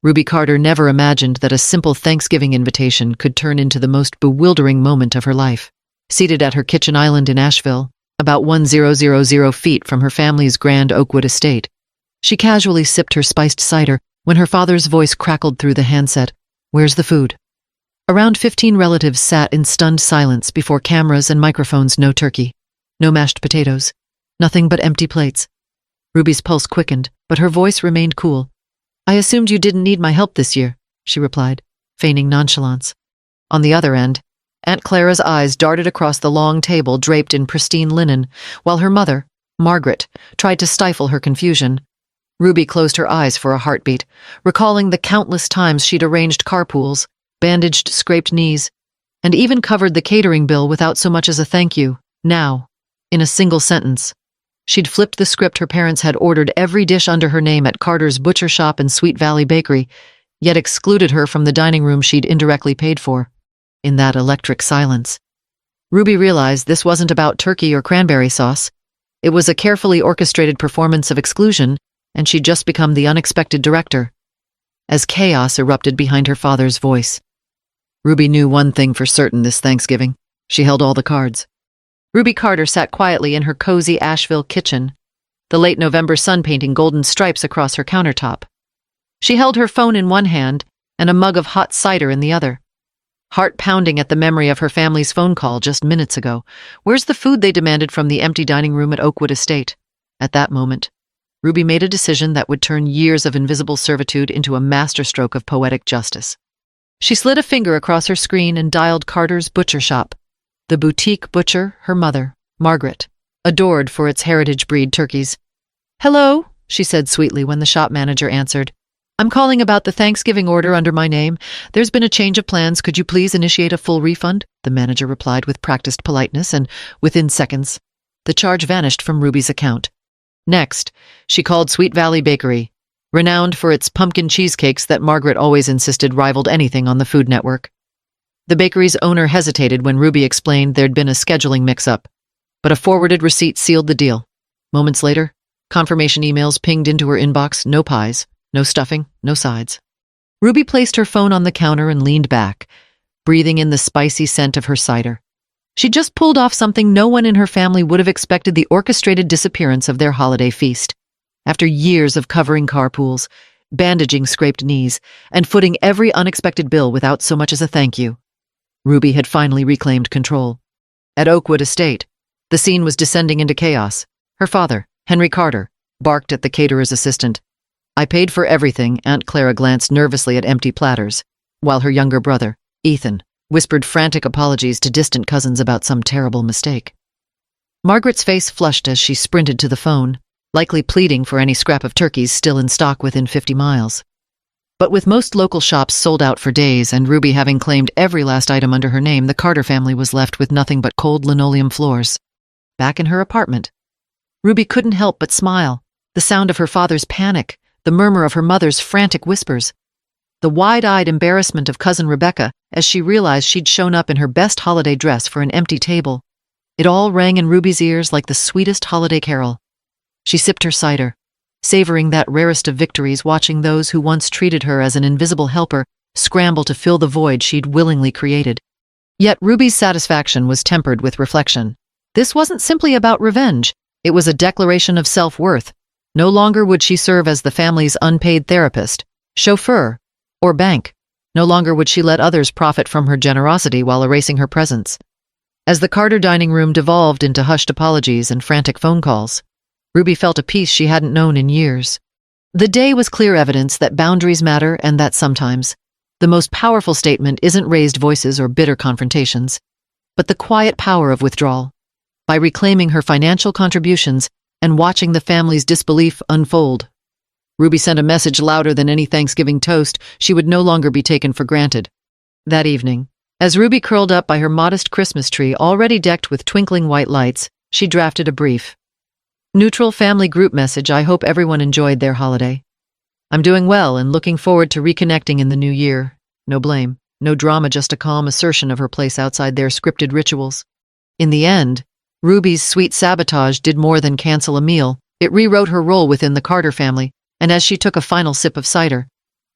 Ruby Carter never imagined that a simple Thanksgiving invitation could turn into the most bewildering moment of her life. Seated at her kitchen island in Asheville, about 1,000 feet from her family's grand Oakwood estate, she casually sipped her spiced cider when her father's voice crackled through the handset. "Where's the food?" Around 15 relatives sat in stunned silence before cameras and microphones. No turkey, no mashed potatoes, nothing but empty plates. Ruby's pulse quickened, but her voice remained cool. "I assumed you didn't need my help this year," she replied, feigning nonchalance. On the other end, Aunt Clara's eyes darted across the long table draped in pristine linen, while her mother, Margaret, tried to stifle her confusion. Ruby closed her eyes for a heartbeat, recalling the countless times she'd arranged carpools, bandaged scraped knees, and even covered the catering bill without so much as a thank you. Now, in a single sentence, she'd flipped the script her parents had ordered every dish under her name at Carter's Butcher Shop and Sweet Valley Bakery, yet excluded her from the dining room she'd indirectly paid for. In that electric silence, Ruby realized this wasn't about turkey or cranberry sauce. It was a carefully orchestrated performance of exclusion, and she'd just become the unexpected director. As chaos erupted behind her father's voice, Ruby knew one thing for certain this Thanksgiving. She held all the cards. Ruby Carter sat quietly in her cozy Asheville kitchen, the late November sun painting golden stripes across her countertop. She held her phone in one hand and a mug of hot cider in the other, heart pounding at the memory of her family's phone call just minutes ago. "Where's the food?" they demanded from the empty dining room at Oakwood Estate. At that moment, Ruby made a decision that would turn years of invisible servitude into a masterstroke of poetic justice. She slid a finger across her screen and dialed Carter's Butcher Shop, the boutique butcher her mother, Margaret, adored for its heritage breed turkeys. "Hello," she said sweetly when the shop manager answered. "I'm calling about the Thanksgiving order under my name. There's been a change of plans. Could you please initiate a full refund?" The manager replied with practiced politeness, and within seconds, the charge vanished from Ruby's account. Next, she called Sweet Valley Bakery, renowned for its pumpkin cheesecakes that Margaret always insisted rivaled anything on the Food Network. The bakery's owner hesitated when Ruby explained there'd been a scheduling mix-up, but a forwarded receipt sealed the deal. Moments later, confirmation emails pinged into her inbox. No pies, no stuffing, no sides. Ruby placed her phone on the counter and leaned back, breathing in the spicy scent of her cider. She'd just pulled off something no one in her family would have expected: the orchestrated disappearance of their holiday feast. After years of covering carpools, bandaging scraped knees, and footing every unexpected bill without so much as a thank you, Ruby had finally reclaimed control. At Oakwood Estate, the scene was descending into chaos. Her father, Henry Carter, barked at the caterer's assistant. "I paid for everything." Aunt Clara glanced nervously at empty platters, while her younger brother, Ethan, whispered frantic apologies to distant cousins about some terrible mistake. Margaret's face flushed as she sprinted to the phone, likely pleading for any scrap of turkeys still in stock within 50 miles. But with most local shops sold out for days and Ruby having claimed every last item under her name, the Carter family was left with nothing but cold linoleum floors. Back in her apartment, Ruby couldn't help but smile. The sound of her father's panic, the murmur of her mother's frantic whispers, the wide-eyed embarrassment of cousin Rebecca as she realized she'd shown up in her best holiday dress for an empty table. It all rang in Ruby's ears like the sweetest holiday carol. She sipped her cider, savoring that rarest of victories, watching those who once treated her as an invisible helper scramble to fill the void she'd willingly created. Yet Ruby's satisfaction was tempered with reflection. This wasn't simply about revenge. It was a declaration of self-worth. No longer would she serve as the family's unpaid therapist, chauffeur, or bank. No longer would she let others profit from her generosity while erasing her presence. As the Carter dining room devolved into hushed apologies and frantic phone calls, Ruby felt a peace she hadn't known in years. The day was clear evidence that boundaries matter and that sometimes the most powerful statement isn't raised voices or bitter confrontations, but the quiet power of withdrawal. By reclaiming her financial contributions and watching the family's disbelief unfold, Ruby sent a message louder than any Thanksgiving toast: she would no longer be taken for granted. That evening, as Ruby curled up by her modest Christmas tree already decked with twinkling white lights, she drafted a brief, neutral family group message. "I hope everyone enjoyed their holiday. I'm doing well and looking forward to reconnecting in the new year." No blame, no drama, just a calm assertion of her place outside their scripted rituals. In the end, Ruby's sweet sabotage did more than cancel a meal. It rewrote her role within the Carter family, and as she took a final sip of cider,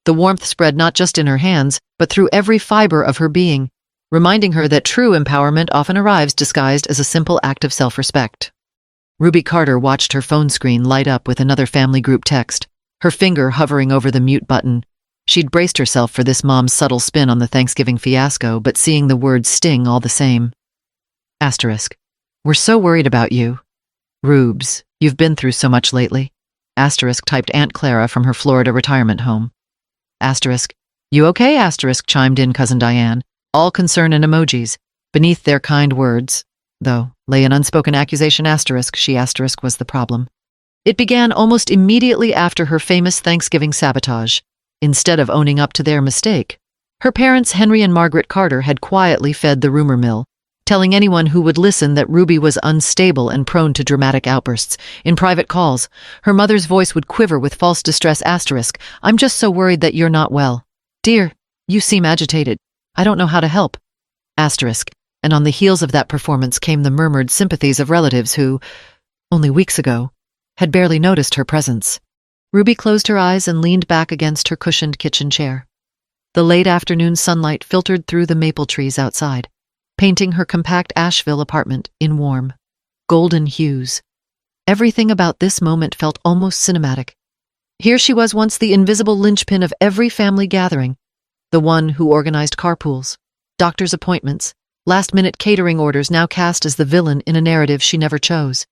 The warmth spread not just in her hands, but through every fiber of her being, reminding her that true empowerment often arrives disguised as a simple act of self-respect. Ruby Carter watched her phone screen light up with another family group text, her finger hovering over the mute button. She'd braced herself for this mom's subtle spin on the Thanksgiving fiasco, but seeing the words sting all the same. Asterisk. We're so worried about you. Rubes, you've been through so much lately. Asterisk typed Aunt Clara from her Florida retirement home. Asterisk. You okay? Asterisk chimed in Cousin Diane, all concern and emojis. Beneath their kind words, though, lay an unspoken accusation. Asterisk. She asterisk was the problem. It began almost immediately after her famous Thanksgiving sabotage. Instead of owning up to their mistake, her parents Henry and Margaret Carter had quietly fed the rumor mill, telling anyone who would listen that Ruby was unstable and prone to dramatic outbursts. In private calls, her mother's voice would quiver with false distress. Asterisk. I'm just so worried that you're not well. Dear, you seem agitated. I don't know how to help. Asterisk. And on the heels of that performance came the murmured sympathies of relatives who, only weeks ago, had barely noticed her presence. Ruby closed her eyes and leaned back against her cushioned kitchen chair. The late afternoon sunlight filtered through the maple trees outside, painting her compact Asheville apartment in warm, golden hues. Everything about this moment felt almost cinematic. Here she was, once the invisible linchpin of every family gathering, the one who organized carpools, doctor's appointments, last-minute catering orders, now cast as the villain in a narrative she never chose.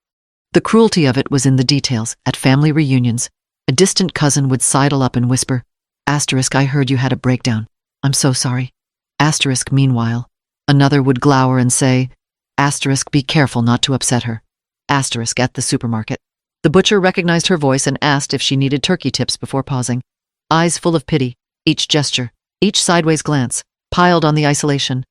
The cruelty of it was in the details. At family reunions, a distant cousin would sidle up and whisper, Asterisk, I heard you had a breakdown. I'm so sorry. Asterisk, meanwhile, another would glower and say, Asterisk, be careful not to upset her. Asterisk, at the supermarket. The butcher recognized her voice and asked if she needed turkey tips before pausing. Eyes full of pity, each gesture, each sideways glance, piled on the isolation.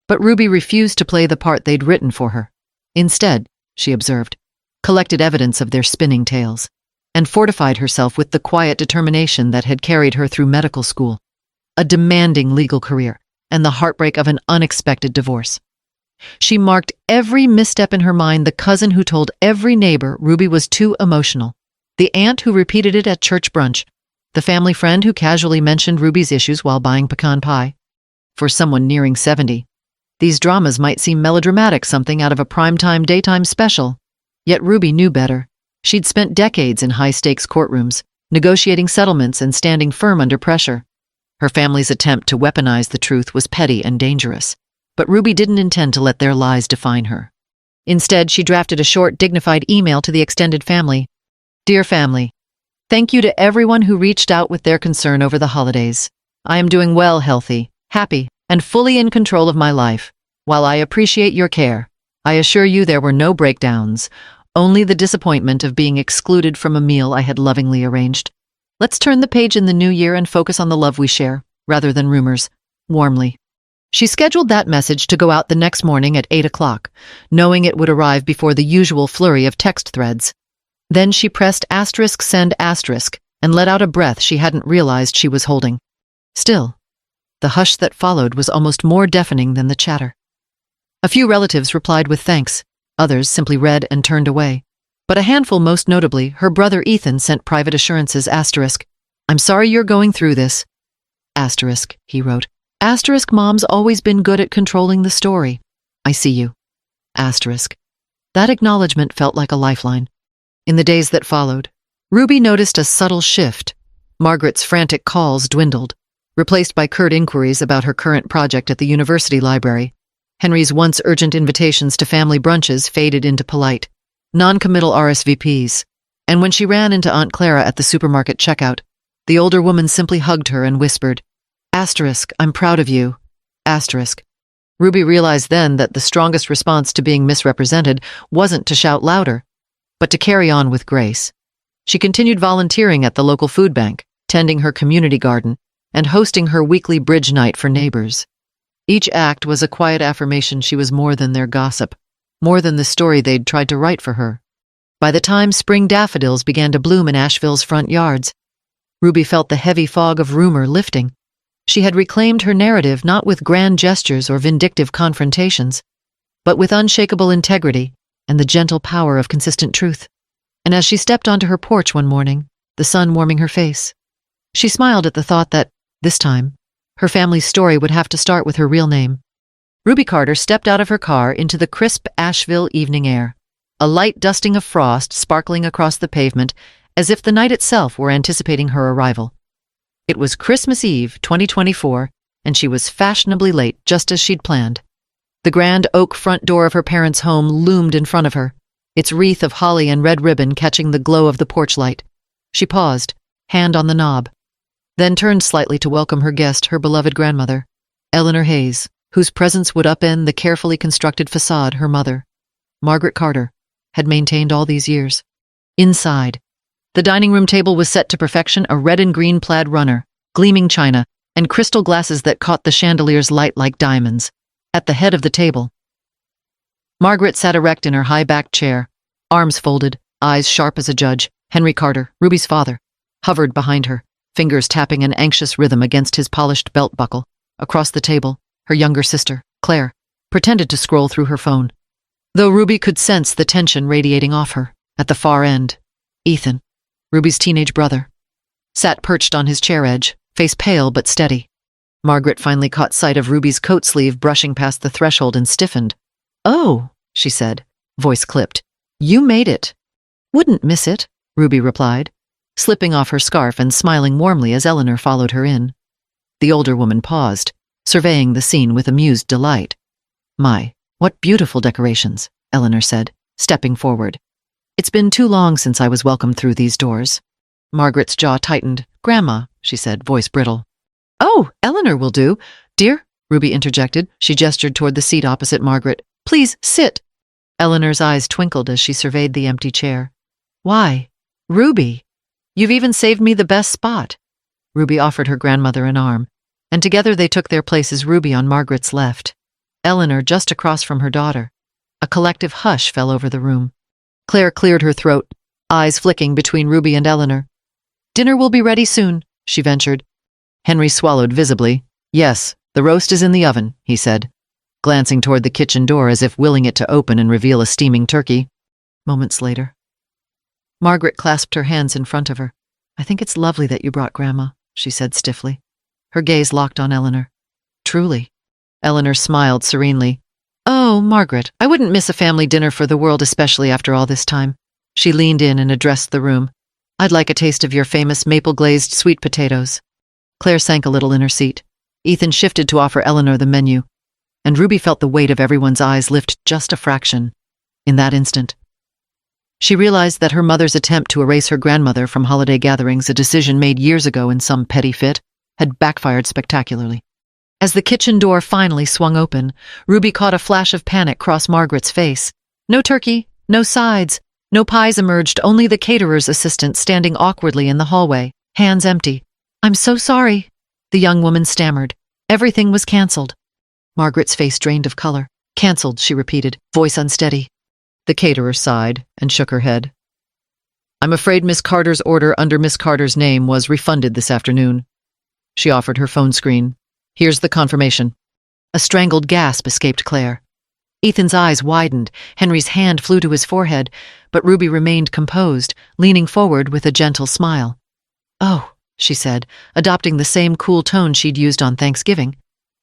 But Ruby refused to play the part they'd written for her. Instead, she observed, collected evidence of their spinning tales, and fortified herself with the quiet determination that had carried her through medical school, a demanding legal career, and the heartbreak of an unexpected divorce. She marked every misstep in her mind: the cousin who told every neighbor Ruby was too emotional, the aunt who repeated it at church brunch, the family friend who casually mentioned Ruby's issues while buying pecan pie. For someone nearing 70, these dramas might seem melodramatic, something out of a primetime daytime special. Yet Ruby knew better. She'd spent decades in high-stakes courtrooms, negotiating settlements and standing firm under pressure. Her family's attempt to weaponize the truth was petty and dangerous, but Ruby didn't intend to let their lies define her. Instead, she drafted a short, dignified email to the extended family. Dear family, thank you to everyone who reached out with their concern over the holidays. I am doing well, healthy, happy, and fully in control of my life. While I appreciate your care, I assure you there were no breakdowns, only the disappointment of being excluded from a meal I had lovingly arranged. Let's turn the page in the new year and focus on the love we share, rather than rumors. Warmly. She scheduled that message to go out the next morning at 8 o'clock, knowing it would arrive before the usual flurry of text threads. Then she pressed *send* and let out a breath she hadn't realized she was holding. Still, the hush that followed was almost more deafening than the chatter. A few relatives replied with thanks. Others simply read and turned away. But a handful, most notably, her brother Ethan, sent private assurances. I'm sorry you're going through this. He wrote. Mom's always been good at controlling the story. I see you. That acknowledgement felt like a lifeline. In the days that followed, Ruby noticed a subtle shift. Margaret's frantic calls dwindled, replaced by curt inquiries about her current project at the university library. Henry's once urgent invitations to family brunches faded into polite, non-committal RSVPs, and when she ran into Aunt Clara at the supermarket checkout, the older woman simply hugged her and whispered, I'm proud of you. Ruby realized then that the strongest response to being misrepresented wasn't to shout louder, but to carry on with grace. She continued volunteering at the local food bank, tending her community garden, and hosting her weekly bridge night for neighbors. Each act was a quiet affirmation she was more than their gossip, more than the story they'd tried to write for her. By the time spring daffodils began to bloom in Asheville's front yards, Ruby felt the heavy fog of rumor lifting. She had reclaimed her narrative not with grand gestures or vindictive confrontations, but with unshakable integrity and the gentle power of consistent truth. And as she stepped onto her porch one morning, the sun warming her face, She smiled at the thought that, this time, her family's story would have to start with her real name. Ruby Carter stepped out of her car into the crisp Asheville evening air, a light dusting of frost sparkling across the pavement as if the night itself were anticipating her arrival. It was Christmas Eve, 2024, and she was fashionably late, just as she'd planned. The grand oak front door of her parents' home loomed in front of her, its wreath of holly and red ribbon catching the glow of the porch light. She paused, hand on the knob, then turned slightly to welcome her guest, her beloved grandmother, Eleanor Hayes, whose presence would upend the carefully constructed facade her mother, Margaret Carter, had maintained all these years. Inside, the dining room table was set to perfection, a red and green plaid runner, gleaming china, and crystal glasses that caught the chandelier's light like diamonds. At the head of the table, Margaret sat erect in her high-backed chair, arms folded, eyes sharp as a judge. Henry Carter, Ruby's father, hovered behind her, fingers tapping an anxious rhythm against his polished belt buckle. Across the table, her younger sister, Claire, pretended to scroll through her phone, though Ruby could sense the tension radiating off her. At the far end, Ethan, Ruby's teenage brother, sat perched on his chair edge, face pale but steady. Margaret finally caught sight of Ruby's coat sleeve brushing past the threshold and stiffened. "Oh," she said, voice clipped. "You made it." "Wouldn't miss it," Ruby replied, slipping off her scarf and smiling warmly as Eleanor followed her in. The older woman paused, surveying the scene with amused delight. "My, what beautiful decorations," Eleanor said, stepping forward. "It's been too long since I was welcomed through these doors." Margaret's jaw tightened. "Grandma," she said, voice brittle. "Oh, Eleanor will do. Dear," Ruby interjected. She gestured toward the seat opposite Margaret. "Please, sit." Eleanor's eyes twinkled as she surveyed the empty chair. "Why, Ruby, you've even saved me the best spot." Ruby offered her grandmother an arm, and together they took their places, Ruby on Margaret's left, Eleanor just across from her daughter. A collective hush fell over the room. Claire cleared her throat, eyes flicking between Ruby and Eleanor. "Dinner will be ready soon," she ventured. Henry swallowed visibly. "Yes, the roast is in the oven," he said, glancing toward the kitchen door as if willing it to open and reveal a steaming turkey. Moments later, Margaret clasped her hands in front of her. "I think it's lovely that you brought Grandma," she said stiffly. Her gaze locked on Eleanor. "Truly." Eleanor smiled serenely. "Oh, Margaret, I wouldn't miss a family dinner for the world, especially after all this time." She leaned in and addressed the room. "I'd like a taste of your famous maple-glazed sweet potatoes." Claire sank a little in her seat. Ethan shifted to offer Eleanor the menu, and Ruby felt the weight of everyone's eyes lift just a fraction. In that instant, she realized that her mother's attempt to erase her grandmother from holiday gatherings, a decision made years ago in some petty fit, had backfired spectacularly. As the kitchen door finally swung open, Ruby caught a flash of panic cross Margaret's face. No turkey, no sides, no pies emerged, only the caterer's assistant standing awkwardly in the hallway, hands empty. "I'm so sorry," the young woman stammered. "Everything was cancelled." Margaret's face drained of color. "Cancelled," she repeated, voice unsteady. The caterer sighed and shook her head. "I'm afraid Miss Carter's order under Miss Carter's name was refunded this afternoon." She offered her phone screen. "Here's the confirmation." A strangled gasp escaped Claire. Ethan's eyes widened. Henry's hand flew to his forehead, but Ruby remained composed, leaning forward with a gentle smile. "Oh," she said, adopting the same cool tone she'd used on Thanksgiving.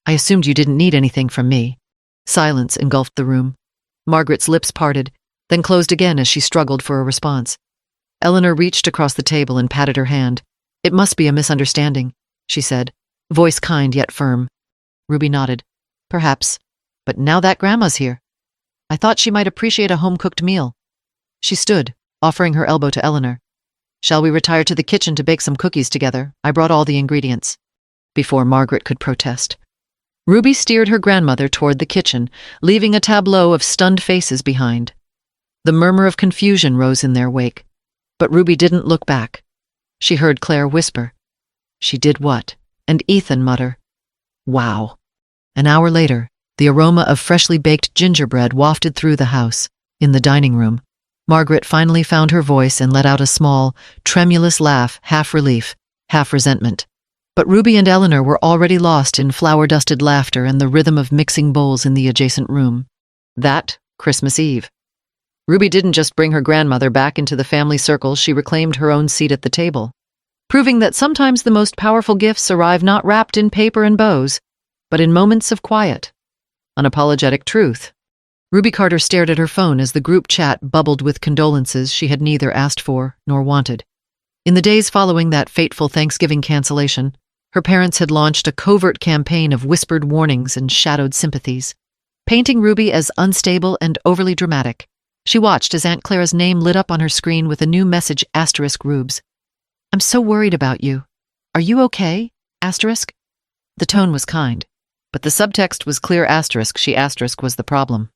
"I assumed you didn't need anything from me." Silence engulfed the room. Margaret's lips parted, then closed again as she struggled for a response. Eleanor reached across the table and patted her hand. "It must be a misunderstanding," she said, voice kind yet firm. Ruby nodded. "Perhaps, but now that Grandma's here, I thought she might appreciate a home-cooked meal." She stood, offering her elbow to Eleanor. "Shall we retire to the kitchen to bake some cookies together? I brought all the ingredients." Before Margaret could protest, Ruby steered her grandmother toward the kitchen, leaving a tableau of stunned faces behind. The murmur of confusion rose in their wake, but Ruby didn't look back. She heard Claire whisper, "She did what?" and Ethan mutter, "Wow." An hour later, the aroma of freshly baked gingerbread wafted through the house. In the dining room, Margaret finally found her voice and let out a small, tremulous laugh, half relief, half resentment. But Ruby and Eleanor were already lost in flour-dusted laughter and the rhythm of mixing bowls in the adjacent room. That Christmas Eve, Ruby didn't just bring her grandmother back into the family circle, she reclaimed her own seat at the table. proving that sometimes the most powerful gifts arrive not wrapped in paper and bows, but in moments of quiet, unapologetic truth. Ruby Carter stared at her phone as the group chat bubbled with condolences she had neither asked for nor wanted. In the days following that fateful Thanksgiving cancellation, her parents had launched a covert campaign of whispered warnings and shadowed sympathies, painting Ruby as unstable and overly dramatic. She watched as Aunt Clara's name lit up on her screen with a new message, *Rubes. I'm so worried about you. Are you okay? *. The tone was kind, but the subtext was clear. She was the problem.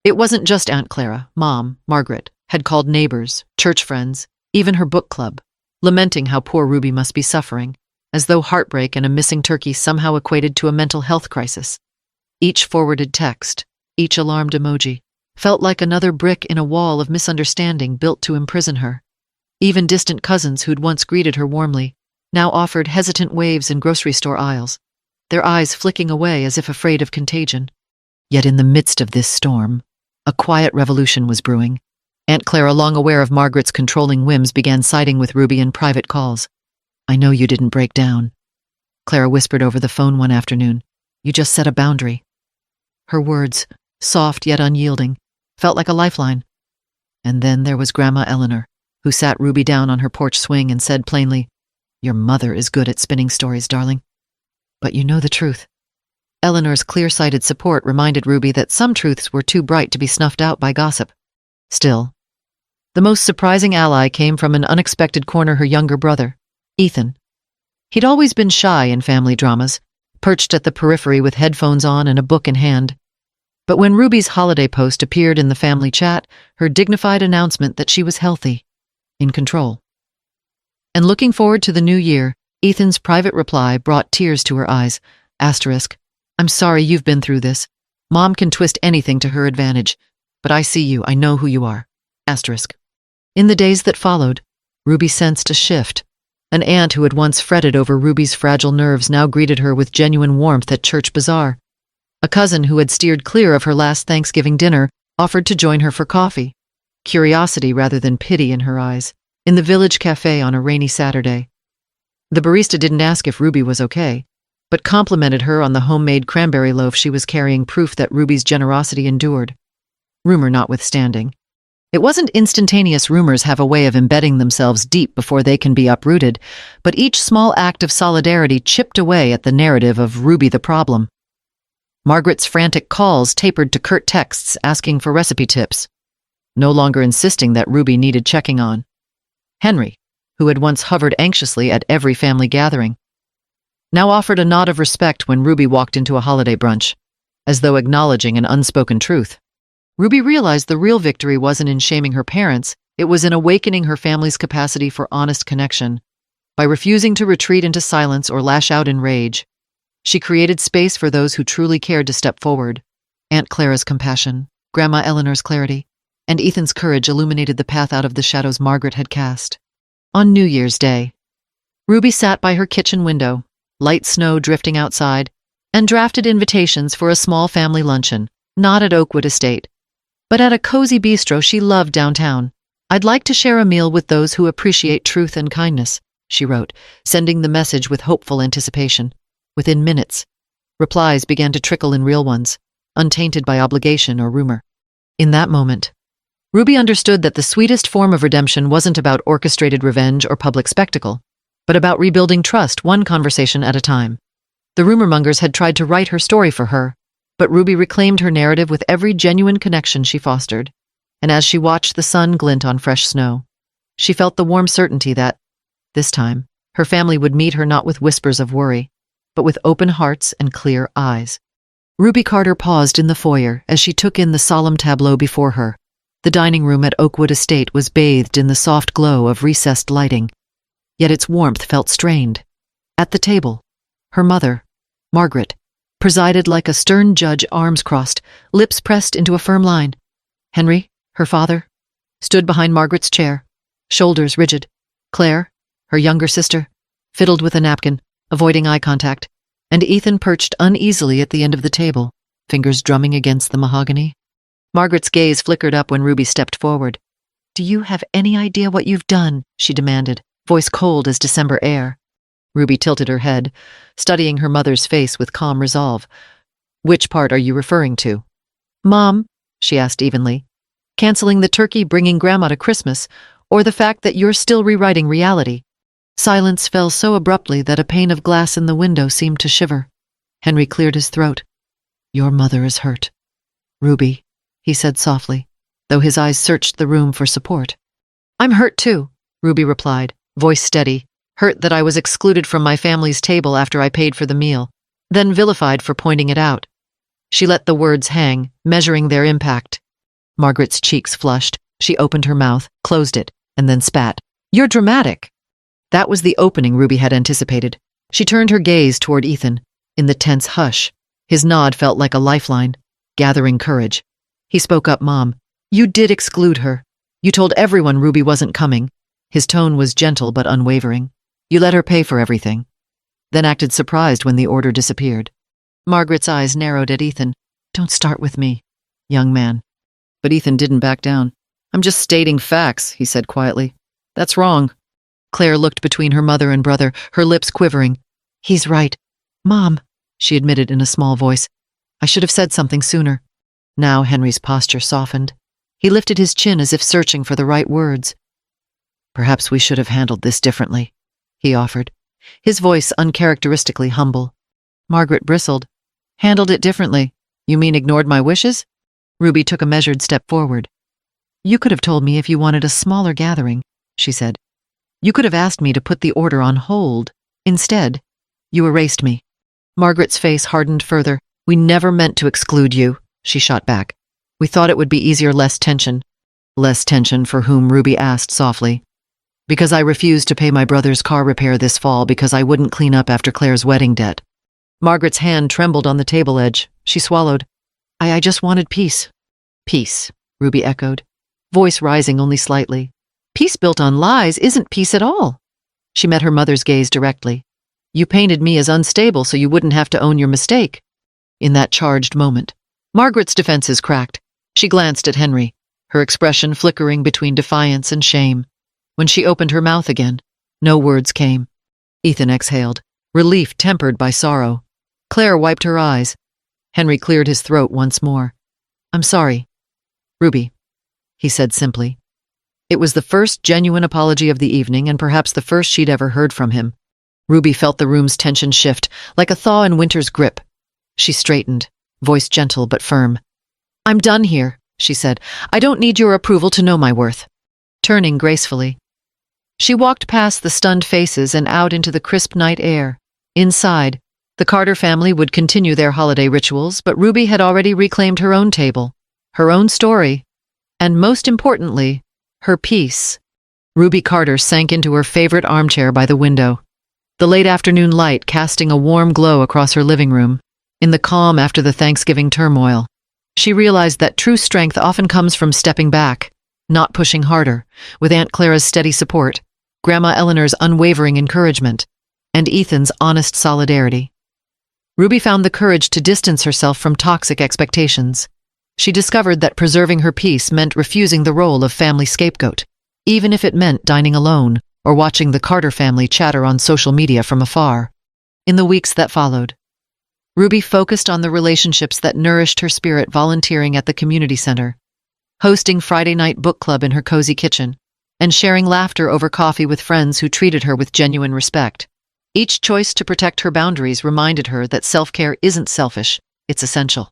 It wasn't just Aunt Clara. Mom, Margaret, had called neighbors, church friends, even her book club, lamenting how poor Ruby must be suffering, as though heartbreak and a missing turkey somehow equated to a mental health crisis. Each forwarded text, each alarmed emoji, felt like another brick in a wall of misunderstanding built to imprison her. Even distant cousins who'd once greeted her warmly now offered hesitant waves in grocery store aisles, their eyes flicking away as if afraid of contagion. Yet in the midst of this storm, a quiet revolution was brewing. Aunt Clara, long aware of Margaret's controlling whims, began siding with Ruby in private calls. I know you didn't break down, Clara whispered over the phone one afternoon. You just set a boundary. Her words, soft yet unyielding, felt like a lifeline. And then there was Grandma Eleanor, who sat Ruby down on her porch swing and said plainly, Your mother is good at spinning stories, darling. But you know the truth. Eleanor's clear-sighted support reminded Ruby that some truths were too bright to be snuffed out by gossip. Still, the most surprising ally came from an unexpected corner: her younger brother, Ethan. He'd always been shy in family dramas, perched at the periphery with headphones on and a book in hand. But when Ruby's holiday post appeared in the family chat, her dignified announcement that she was healthy, in control, and looking forward to the new year, Ethan's private reply brought tears to her eyes. I'm sorry you've been through this. Mom can twist anything to her advantage, but I see you, I know who you are. In the days that followed, Ruby sensed a shift. An aunt who had once fretted over Ruby's fragile nerves now greeted her with genuine warmth at church bazaar. A cousin who had steered clear of her last Thanksgiving dinner offered to join her for coffee, curiosity rather than pity in her eyes, in the village cafe on a rainy Saturday. The barista didn't ask if Ruby was okay, but complimented her on the homemade cranberry loaf she was carrying, proof that Ruby's generosity endured. Rumor notwithstanding. It wasn't instantaneous. Rumors have a way of embedding themselves deep before they can be uprooted, but each small act of solidarity chipped away at the narrative of Ruby the problem. Margaret's frantic calls tapered to curt texts asking for recipe tips, no longer insisting that Ruby needed checking on. Henry, who had once hovered anxiously at every family gathering, now offered a nod of respect when Ruby walked into a holiday brunch, as though acknowledging an unspoken truth. Ruby realized the real victory wasn't in shaming her parents, it was in awakening her family's capacity for honest connection. By refusing to retreat into silence or lash out in rage, she created space for those who truly cared to step forward. Aunt Clara's compassion, Grandma Eleanor's clarity, and Ethan's courage illuminated the path out of the shadows Margaret had cast. On New Year's Day, Ruby sat by her kitchen window, light snow drifting outside, and drafted invitations for a small family luncheon, not at Oakwood Estate, but at a cozy bistro she loved downtown. I'd like to share a meal with those who appreciate truth and kindness, she wrote, sending the message with hopeful anticipation. Within minutes, replies began to trickle in, real ones, untainted by obligation or rumor. In that moment, Ruby understood that the sweetest form of redemption wasn't about orchestrated revenge or public spectacle, but about rebuilding trust one conversation at a time. The rumor-mongers had tried to write her story for her, but Ruby reclaimed her narrative with every genuine connection she fostered, and as she watched the sun glint on fresh snow, she felt the warm certainty that, this time, her family would meet her not with whispers of worry, but with open hearts and clear eyes. Ruby Carter paused in the foyer as she took in the solemn tableau before her. The dining room at Oakwood Estate was bathed in the soft glow of recessed lighting, yet its warmth felt strained. At the table, her mother, Margaret, presided like a stern judge, arms crossed, lips pressed into a firm line. Henry, her father, stood behind Margaret's chair, shoulders rigid. Claire, her younger sister, fiddled with a napkin, avoiding eye contact, and Ethan perched uneasily at the end of the table, fingers drumming against the mahogany. Margaret's gaze flickered up when Ruby stepped forward. Do you have any idea what you've done? She demanded, voice cold as December air. Ruby tilted her head, studying her mother's face with calm resolve. Which part are you referring to? Mom, she asked evenly. Canceling the turkey bringing Grandma to Christmas, or the fact that you're still rewriting reality? Silence fell so abruptly that a pane of glass in the window seemed to shiver. Henry cleared his throat. Your mother is hurt. Ruby, he said softly, though his eyes searched the room for support. I'm hurt too, Ruby replied, voice steady, hurt that I was excluded from my family's table after I paid for the meal, then vilified for pointing it out. She let the words hang, measuring their impact. Margaret's cheeks flushed. She opened her mouth, closed it, and then spat. You're dramatic. That was the opening Ruby had anticipated. She turned her gaze toward Ethan. In the tense hush, his nod felt like a lifeline, gathering courage. He spoke up, Mom. You did exclude her. You told everyone Ruby wasn't coming. His tone was gentle but unwavering. You let her pay for everything. Then acted surprised when the order disappeared. Margaret's eyes narrowed at Ethan. Don't start with me, young man. But Ethan didn't back down. I'm just stating facts, he said quietly. That's wrong. Claire looked between her mother and brother, her lips quivering. He's right. Mom, she admitted in a small voice. I should have said something sooner. Now Henry's posture softened. He lifted his chin as if searching for the right words. Perhaps we should have handled this differently, he offered, his voice uncharacteristically humble. Margaret bristled. Handled it differently? You mean ignored my wishes? Ruby took a measured step forward. You could have told me if you wanted a smaller gathering, she said. You could have asked me to put the order on hold. Instead, you erased me. Margaret's face hardened further. We never meant to exclude you, she shot back. We thought it would be easier, less tension. Less tension for whom, Ruby asked softly. Because I refused to pay my brother's car repair this fall because I wouldn't clean up after Claire's wedding debt. Margaret's hand trembled on the table edge. She swallowed. I just wanted peace. Peace, Ruby echoed, voice rising only slightly. Peace built on lies isn't peace at all. She met her mother's gaze directly. You painted me as unstable so you wouldn't have to own your mistake. In that charged moment, Margaret's defenses cracked. She glanced at Henry, her expression flickering between defiance and shame. When she opened her mouth again, no words came. Ethan exhaled, relief tempered by sorrow. Claire wiped her eyes. Henry cleared his throat once more. I'm sorry, Ruby, he said simply. It was the first genuine apology of the evening and perhaps the first she'd ever heard from him. Ruby felt the room's tension shift, like a thaw in winter's grip. She straightened, voice gentle but firm. I'm done here, she said. I don't need your approval to know my worth. Turning gracefully, she walked past the stunned faces and out into the crisp night air. Inside, the Carter family would continue their holiday rituals, but Ruby had already reclaimed her own table, her own story, and most importantly, her peace. Ruby Carter sank into her favorite armchair by the window, the late afternoon light casting a warm glow across her living room. In the calm after the Thanksgiving turmoil, she realized that true strength often comes from stepping back, not pushing harder, with Aunt Clara's steady support, Grandma Eleanor's unwavering encouragement, and Ethan's honest solidarity. Ruby found the courage to distance herself from toxic expectations. She discovered that preserving her peace meant refusing the role of family scapegoat, even if it meant dining alone or watching the Carter family chatter on social media from afar. In the weeks that followed, Ruby focused on the relationships that nourished her spirit, volunteering at the community center, hosting Friday night book club in her cozy kitchen, and sharing laughter over coffee with friends who treated her with genuine respect. Each choice to protect her boundaries reminded her that self-care isn't selfish, it's essential.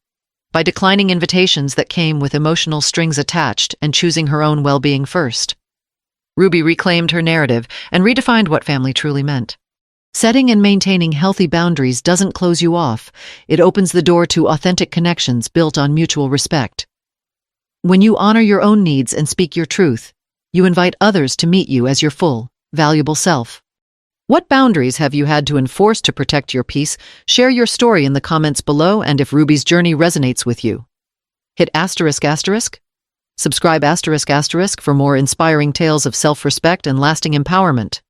By declining invitations that came with emotional strings attached and choosing her own well-being first, Ruby reclaimed her narrative and redefined what family truly meant. Setting and maintaining healthy boundaries doesn't close you off. It opens the door to authentic connections built on mutual respect. When you honor your own needs and speak your truth, you invite others to meet you as your full, valuable self. What boundaries have you had to enforce to protect your peace? Share your story in the comments below, and if Ruby's journey resonates with you, hit ***. Subscribe **** for more inspiring tales of self-respect and lasting empowerment.